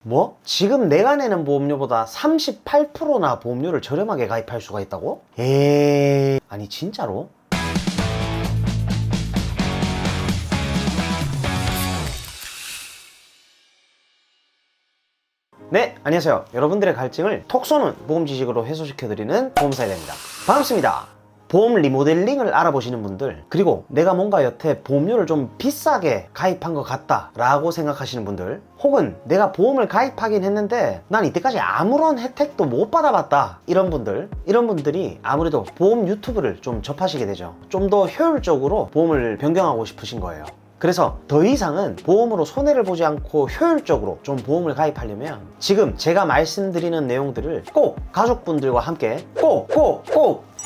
뭐? 지금 내가 내는 보험료보다 38%나 보험료를 저렴하게 가입할 수가 있다고? 에이, 아니 진짜로? 네, 안녕하세요. 여러분들의 갈증을 톡 쏘는 보험 지식으로 해소시켜드리는 보험사이다입니다. 반갑습니다. 보험 리모델링을 알아보시는 분들, 그리고 내가 뭔가 여태 보험료를 좀 비싸게 가입한 것 같다 라고 생각하시는 분들, 혹은 내가 보험을 가입하긴 했는데 난 이때까지 아무런 혜택도 못 받아봤다 이런 분들이 아무래도 보험 유튜브를 좀 접하시게 되죠. 좀 더 효율적으로 보험을 변경하고 싶으신 거예요. 그래서 더 이상은 보험으로 손해를 보지 않고 효율적으로 좀 보험을 가입하려면 지금 제가 말씀드리는 내용들을 꼭 가족분들과 함께 꼭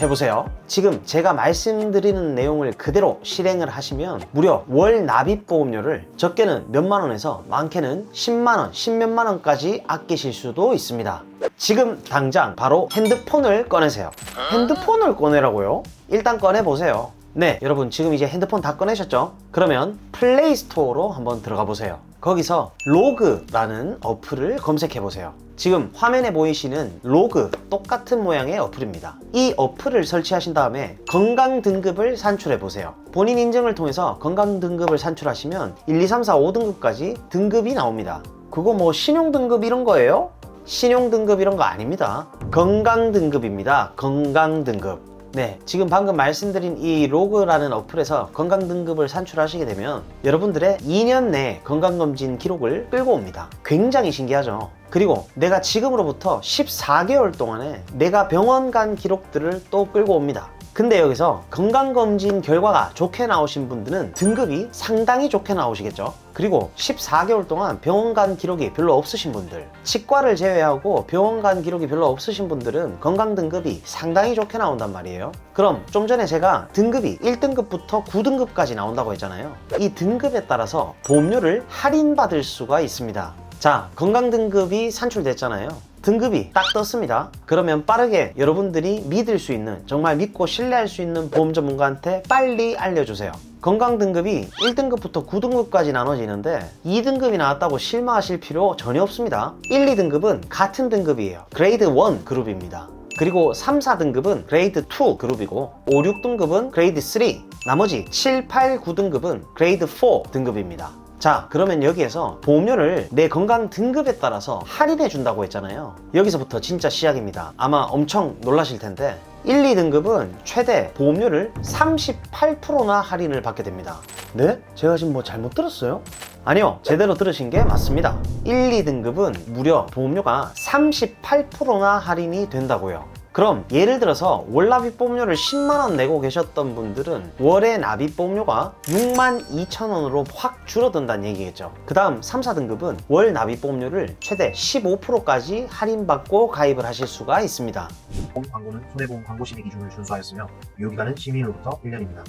해보세요. 지금 제가 말씀드리는 내용을 그대로 실행을 하시면 무려 월 납입 보험료를 적게는 몇만 원에서 많게는 10만 원, 10몇만 원까지 아끼실 수도 있습니다. 지금 당장 바로 핸드폰을 꺼내세요. 핸드폰을 꺼내라고요? 일단 꺼내보세요. 네, 여러분 지금 이제 핸드폰 다 꺼내셨죠? 그러면 플레이스토어로 한번 들어가 보세요. 거기서 로그라는 어플을 검색해 보세요. 지금 화면에 보이시는 로그 똑같은 모양의 어플입니다. 이 어플을 설치하신 다음에 건강 등급을 산출해 보세요. 본인 인증을 통해서 건강 등급을 산출하시면 1, 2, 3, 4, 5등급까지 등급이 나옵니다. 그거 뭐 신용 등급 이런 거예요? 신용 등급 이런 거 아닙니다. 건강 등급입니다. 건강 등급. 네, 지금 방금 말씀드린 이 로그라는 어플에서 건강 등급을 산출하시게 되면 여러분들의 2년 내 건강검진 기록을 끌고 옵니다. 굉장히 신기하죠? 그리고 내가 지금으로부터 14개월 동안에 내가 병원 간 기록들을 또 끌고 옵니다. 근데 여기서 건강검진 결과가 좋게 나오신 분들은 등급이 상당히 좋게 나오시겠죠. 그리고 14개월 동안 병원 간 기록이 별로 없으신 분들, 치과를 제외하고 병원 간 기록이 별로 없으신 분들은 건강 등급이 상당히 좋게 나온단 말이에요. 그럼 좀 전에 제가 등급이 1등급부터 9등급까지 나온다고 했잖아요. 이 등급에 따라서 보험료를 할인받을 수가 있습니다. 자, 건강 등급이 산출됐잖아요. 등급이 딱 떴습니다. 그러면 빠르게 여러분들이 믿을 수 있는, 정말 믿고 신뢰할 수 있는 보험 전문가한테 빨리 알려주세요. 건강 등급이 1등급부터 9등급까지 나눠지는데 2등급이 나왔다고 실망하실 필요 전혀 없습니다. 1, 2등급은 같은 등급이에요. 그레이드 1 그룹입니다. 그리고 3, 4등급은 그레이드 2 그룹이고 5, 6등급은 그레이드 3, 나머지 7, 8, 9등급은 그레이드 4 등급입니다. 자, 그러면 여기에서 보험료를 내 건강 등급에 따라서 할인해 준다고 했잖아요. 여기서부터 진짜 시작입니다. 아마 엄청 놀라실 텐데 1, 2등급은 최대 보험료를 38%나 할인을 받게 됩니다. 네? 제가 지금 뭐 잘못 들었어요? 아니요, 제대로 들으신 게 맞습니다. 1, 2등급은 무려 보험료가 38%나 할인이 된다고요. 그럼 예를 들어서 월 납입 보험료를 10만원 내고 계셨던 분들은 월의 납입 보험료가 62,000원으로 확 줄어든다는 얘기겠죠. 그 다음 3, 4등급은 월 납입 보험료를 최대 15%까지 할인받고 가입을 하실 수가 있습니다. 보험 광고는 손해보험 광고 심의 기준을 준수하였으며 유효기간은 시민으로부터 1년입니다.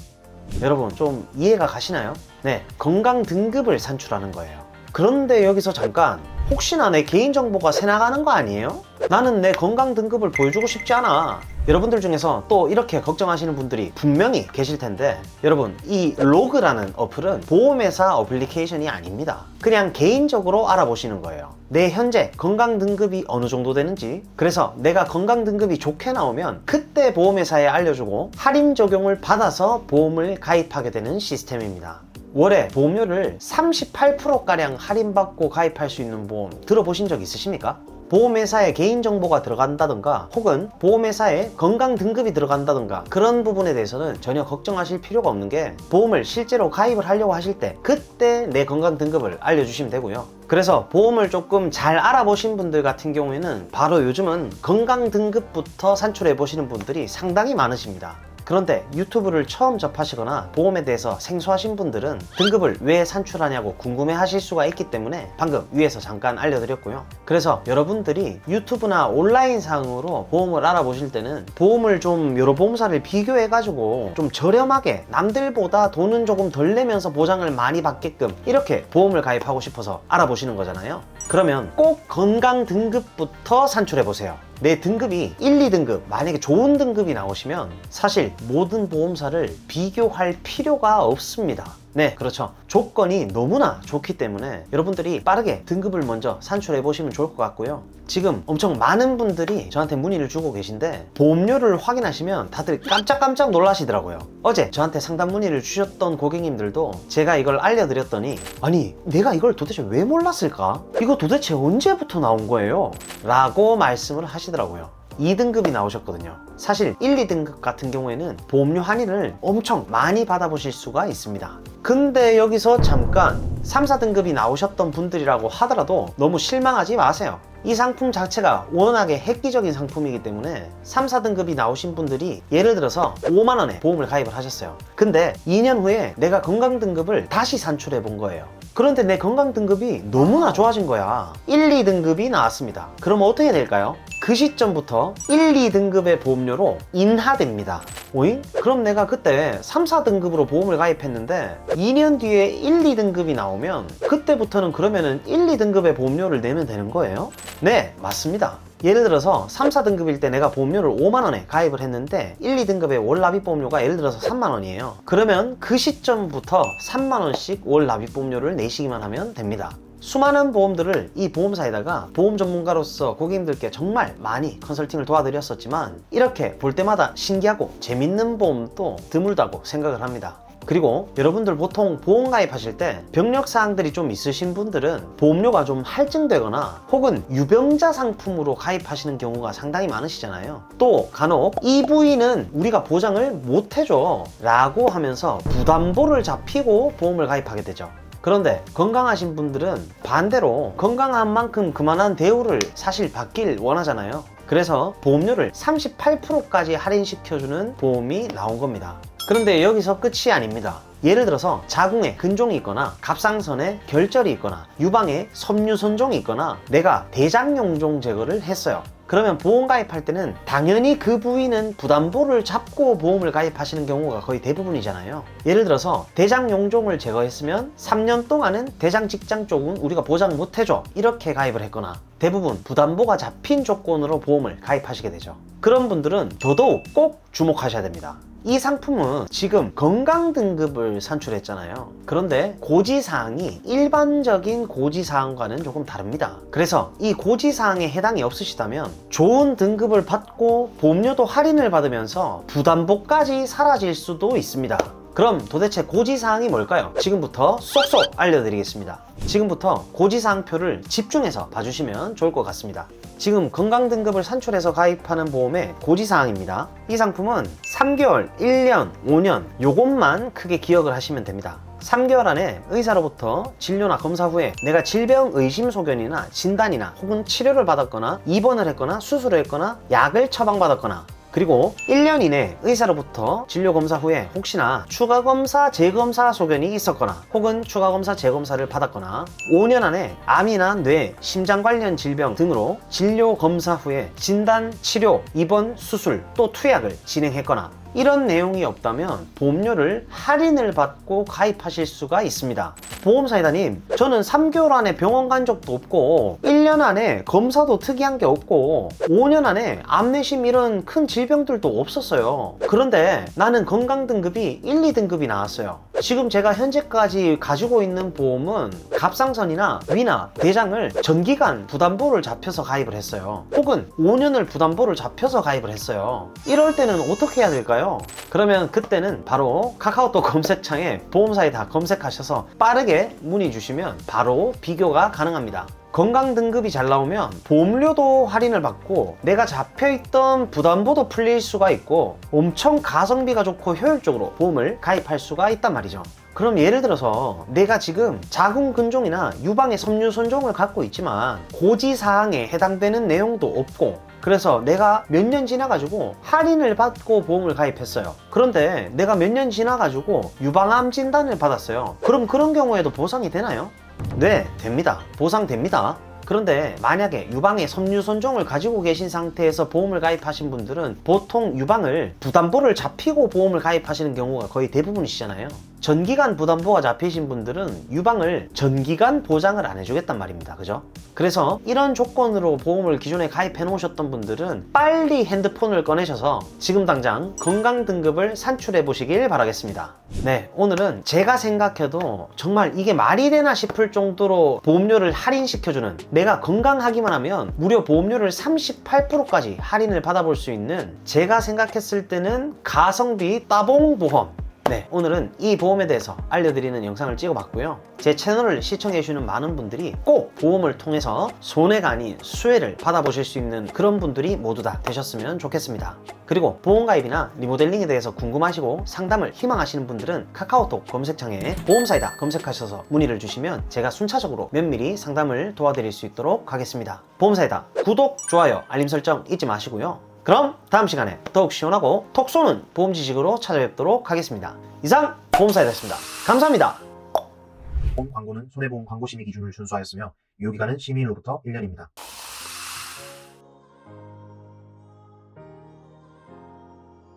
여러분 좀 이해가 가시나요? 네, 건강 등급을 산출하는 거예요. 그런데 여기서 잠깐, 혹시나 내 개인정보가 새나가는 거 아니에요? 나는 내 건강 등급을 보여주고 싶지 않아. 여러분들 중에서 또 이렇게 걱정하시는 분들이 분명히 계실 텐데, 여러분 이 로그라는 어플은 보험회사 어플리케이션이 아닙니다. 그냥 개인적으로 알아보시는 거예요. 내 현재 건강 등급이 어느 정도 되는지, 그래서 내가 건강 등급이 좋게 나오면 그때 보험회사에 알려주고 할인 적용을 받아서 보험을 가입하게 되는 시스템입니다. 월에 보험료를 38%가량 할인받고 가입할 수 있는 보험 들어보신 적 있으십니까? 보험회사에 개인정보가 들어간다든가 혹은 보험회사에 건강 등급이 들어간다든가 그런 부분에 대해서는 전혀 걱정하실 필요가 없는 게, 보험을 실제로 가입을 하려고 하실 때 그때 내 건강 등급을 알려주시면 되고요. 그래서 보험을 조금 잘 알아보신 분들 같은 경우에는 바로 요즘은 건강 등급부터 산출해 보시는 분들이 상당히 많으십니다. 그런데 유튜브를 처음 접하시거나 보험에 대해서 생소하신 분들은 등급을 왜 산출하냐고 궁금해 하실 수가 있기 때문에 방금 위에서 잠깐 알려드렸고요. 그래서 여러분들이 유튜브나 온라인상으로 보험을 알아보실 때는 보험을 좀 여러 보험사를 비교해 가지고 좀 저렴하게, 남들보다 돈은 조금 덜 내면서 보장을 많이 받게끔 이렇게 보험을 가입하고 싶어서 알아보시는 거잖아요. 그러면 꼭 건강 등급부터 산출해 보세요. 내 등급이 1, 2등급, 만약에 좋은 등급이 나오시면 사실 모든 보험사를 비교할 필요가 없습니다. 네, 그렇죠. 조건이 너무나 좋기 때문에 여러분들이 빠르게 등급을 먼저 산출해 보시면 좋을 것 같고요. 지금 엄청 많은 분들이 저한테 문의를 주고 계신데 보험료를 확인하시면 다들 깜짝깜짝 놀라시더라고요. 어제 저한테 상담 문의를 주셨던 고객님들도 제가 이걸 알려드렸더니 아니 내가 이걸 도대체 왜 몰랐을까? 이거 도대체 언제부터 나온 거예요? 라고 말씀을 하시더라고요. 2등급이 나오셨거든요. 사실 1, 2등급 같은 경우에는 보험료 할인을 엄청 많이 받아보실 수가 있습니다. 근데 여기서 잠깐 3, 4등급이 나오셨던 분들이라고 하더라도 너무 실망하지 마세요. 이 상품 자체가 워낙에 획기적인 상품이기 때문에 3, 4등급이 나오신 분들이 예를 들어서 5만원에 보험을 가입을 하셨어요. 근데 2년 후에 내가 건강등급을 다시 산출해 본 거예요. 그런데 내 건강등급이 너무나 좋아진 거야. 1, 2등급이 나왔습니다. 그럼 어떻게 될까요? 그 시점부터 1, 2등급의 보험료로 인하됩니다. 오잉? 그럼 내가 그때 3, 4등급으로 보험을 가입했는데 2년 뒤에 1, 2등급이 나오면 그때부터는 그러면은 1, 2등급의 보험료를 내면 되는 거예요? 네, 맞습니다. 예를 들어서 3, 4등급일 때 내가 보험료를 5만원에 가입을 했는데 1, 2등급의 월 납입 보험료가 예를 들어서 3만원이에요. 그러면 그 시점부터 3만원씩 월 납입 보험료를 내시기만 하면 됩니다. 수많은 보험들을 이 보험사에다가 보험 전문가로서 고객님들께 정말 많이 컨설팅을 도와드렸었지만 이렇게 볼 때마다 신기하고 재밌는 보험도 드물다고 생각을 합니다. 그리고 여러분들 보통 보험 가입하실 때 병력 사항들이 좀 있으신 분들은 보험료가 좀 할증되거나 혹은 유병자 상품으로 가입하시는 경우가 상당히 많으시잖아요. 또 간혹 이 부위는 우리가 보장을 못 해줘 라고 하면서 부담보를 잡히고 보험을 가입하게 되죠. 그런데 건강하신 분들은 반대로 건강한 만큼 그만한 대우를 사실 받길 원하잖아요. 그래서 보험료를 38%까지 할인시켜주는 보험이 나온 겁니다. 그런데 여기서 끝이 아닙니다. 예를 들어서 자궁에 근종이 있거나 갑상선에 결절이 있거나 유방에 섬유선종이 있거나 내가 대장용종 제거를 했어요. 그러면 보험 가입할 때는 당연히 그 부위는 부담보를 잡고 보험을 가입하시는 경우가 거의 대부분이잖아요. 예를 들어서 대장 용종을 제거했으면 3년 동안은 대장 직장 쪽은 우리가 보장 못 해줘 이렇게 가입을 했거나 대부분 부담보가 잡힌 조건으로 보험을 가입하시게 되죠. 그런 분들은 더더욱 꼭 주목하셔야 됩니다. 이 상품은 지금 건강등급을 산출했잖아요. 그런데 고지사항이 일반적인 고지사항과는 조금 다릅니다. 그래서 이 고지사항에 해당이 없으시다면 좋은 등급을 받고 보험료도 할인을 받으면서 부담보까지 사라질 수도 있습니다. 그럼 도대체 고지사항이 뭘까요? 지금부터 쏙쏙 알려드리겠습니다. 지금부터 고지사항표를 집중해서 봐주시면 좋을 것 같습니다. 지금 건강등급을 산출해서 가입하는 보험의 고지사항입니다. 이 상품은 3개월, 1년, 5년 요것만 크게 기억을 하시면 됩니다. 3개월 안에 의사로부터 진료나 검사 후에 내가 질병 의심 소견이나 진단이나 혹은 치료를 받았거나 입원을 했거나 수술을 했거나 약을 처방받았거나 그리고 1년 이내 의사로부터 진료 검사 후에 혹시나 추가 검사, 재검사 소견이 있었거나 혹은 추가 검사, 재검사를 받았거나 5년 안에 암이나 뇌, 심장 관련 질병 등으로 진료 검사 후에 진단, 치료, 입원, 수술 또 투약을 진행했거나 이런 내용이 없다면 보험료를 할인을 받고 가입하실 수가 있습니다. 보험사이다님, 저는 3개월 안에 병원 간 적도 없고 1년 안에 검사도 특이한 게 없고 5년 안에 암내심 이런 큰 질병들도 없었어요. 그런데 나는 건강등급이 1, 2등급이 나왔어요. 지금 제가 현재까지 가지고 있는 보험은 갑상선이나 위나 대장을 전기간 부담보를 잡혀서 가입을 했어요. 혹은 5년을 부담보를 잡혀서 가입을 했어요. 이럴 때는 어떻게 해야 될까요? 그러면 그때는 바로 카카오톡 검색창에 보험사에 다 검색하셔서 빠르게 문의 주시면 바로 비교가 가능합니다. 건강등급이 잘 나오면 보험료도 할인을 받고 내가 잡혀있던 부담보도 풀릴 수가 있고 엄청 가성비가 좋고 효율적으로 보험을 가입할 수가 있단 말이죠. 그럼 예를 들어서 내가 지금 자궁 근종이나 유방의 섬유선종을 갖고 있지만 고지사항에 해당되는 내용도 없고 그래서 내가 몇 년 지나가지고 할인을 받고 보험을 가입했어요. 그런데 내가 몇 년 지나가지고 유방암 진단을 받았어요. 그럼 그런 경우에도 보상이 되나요? 네, 됩니다. 보상됩니다. 그런데 만약에 유방에 섬유선종을 가지고 계신 상태에서 보험을 가입하신 분들은 보통 유방을 부담보를 잡히고 보험을 가입하시는 경우가 거의 대부분이시잖아요. 전기간 부담부가 잡히신 분들은 유방을 전기간 보장을 안 해주겠단 말입니다. 그죠? 그래서 이런 조건으로 보험을 기존에 가입해 놓으셨던 분들은 빨리 핸드폰을 꺼내셔서 지금 당장 건강 등급을 산출해 보시길 바라겠습니다. 네, 오늘은 제가 생각해도 정말 이게 말이 되나 싶을 정도로 보험료를 할인시켜주는, 내가 건강하기만 하면 무려 보험료를 38%까지 할인을 받아볼 수 있는, 제가 생각했을 때는 가성비 따봉 보험, 네, 오늘은 이 보험에 대해서 알려드리는 영상을 찍어봤고요. 제 채널을 시청해주시는 많은 분들이 꼭 보험을 통해서 손해가 아닌 수혜를 받아보실 수 있는 그런 분들이 모두 다 되셨으면 좋겠습니다. 그리고 보험가입이나 리모델링에 대해서 궁금하시고 상담을 희망하시는 분들은 카카오톡 검색창에 보험사이다 검색하셔서 문의를 주시면 제가 순차적으로 면밀히 상담을 도와드릴 수 있도록 하겠습니다. 보험사이다 구독, 좋아요, 알림 설정 잊지 마시고요. 그럼 다음 시간에 더욱 시원하고 톡 쏘는 보험 지식으로 찾아뵙도록 하겠습니다. 이상 보험사이다였습니다. 감사합니다. 본 광고는 손해보험 광고심의 기준을 준수하였으며 유효기간은 시민으로부터 1년입니다.